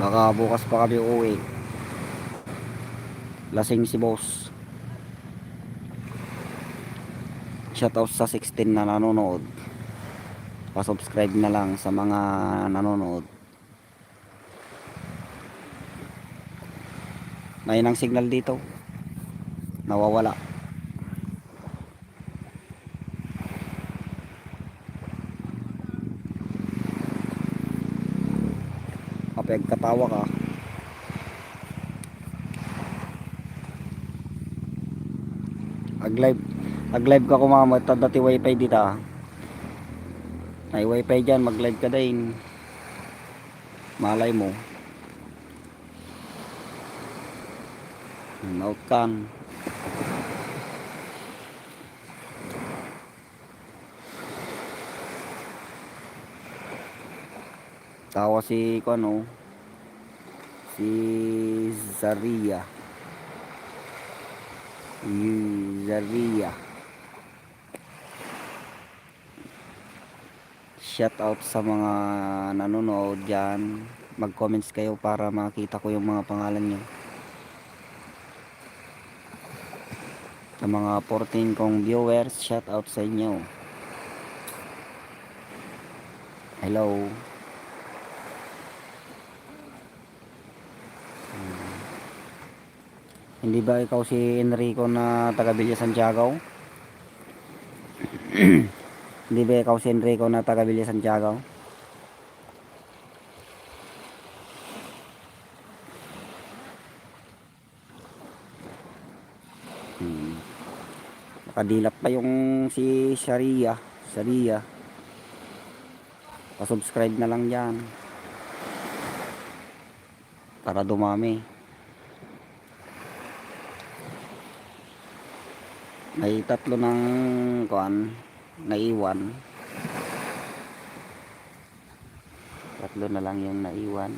Baka bukas pa kami uuwi. Lasing si boss. Shoutout sa 16 na nanonood. Pa-subscribe na lang sa mga nanonood. Ngayon ang signal dito. Nawawala. Kapag katawa ka, ag-live ka kumama, dati wifi dito ah. May wifi dyan, mag-live ka din. Malay mo. Out kan. Tawa si ano, si Zaria. Zaria. Shout out sa mga nanonood dyan. Mag-comments kayo para makita ko yung mga pangalan nyo. Sa mga 14 kong viewers, shout out sa inyo. Hello. Hindi ba ikaw si Enrico na taga Villa Santiago? Hindi ba ikaw si Enrico na taga Villa Santiago? Nakadilat pa yung si Sharia. Pa-subscribe na lang yan. Para dumami. May tatlo ng naiwan. Tatlo na lang yung naiwan.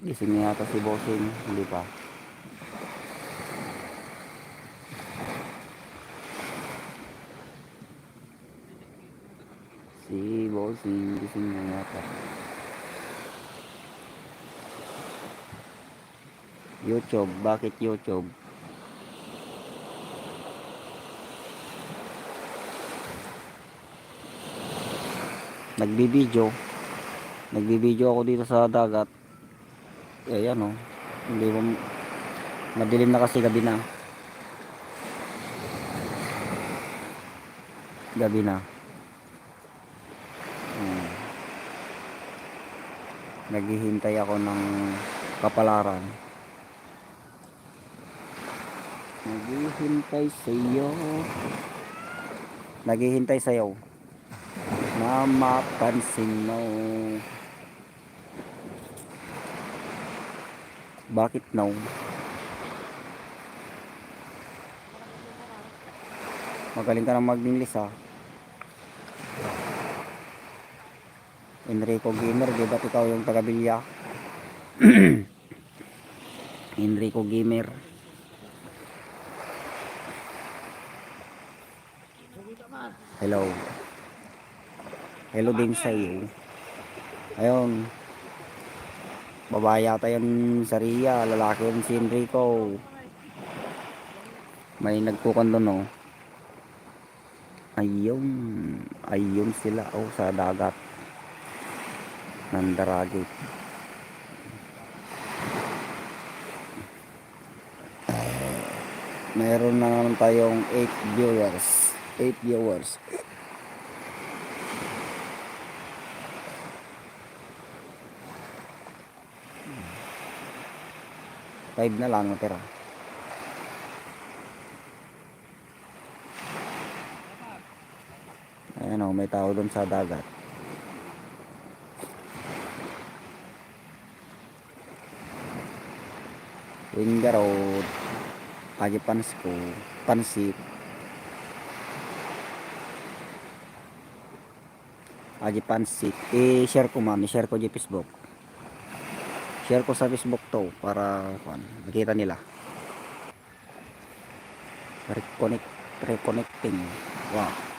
Gising yata si Bossing. Hindi pa. Si Bossing gising na yata. YouTube, bakit YouTube? Nagbibideo ako dito sa dagat. Ayan o. Hindi mo, madilim na kasi gabi na. Naghihintay ako ng kapalaran. Naghihintay sa'yo na mapansin mo. Bakit no? Magaling ka na mag-English ha. Enrico Gamer, di ba't ikaw yung taga-Bilya? Enrico Gamer. Hello. Hello din sa iyo. Ayun. Babae yata yung Saria, lalaki yung si Enrico. May nagpukan doon oh. Ayun sila oh sa dagat. Nandaragit. Meron na naman tayong 8 viewers. 5 na lang natira. Ayan o, may tao doon sa dagat. Winga Road, Agipansko, Pansit. Agipansit. I-share ko man, i-share ko di Facebook. Share ko sa Facebook to para makita nila. Reconnecting. Wow.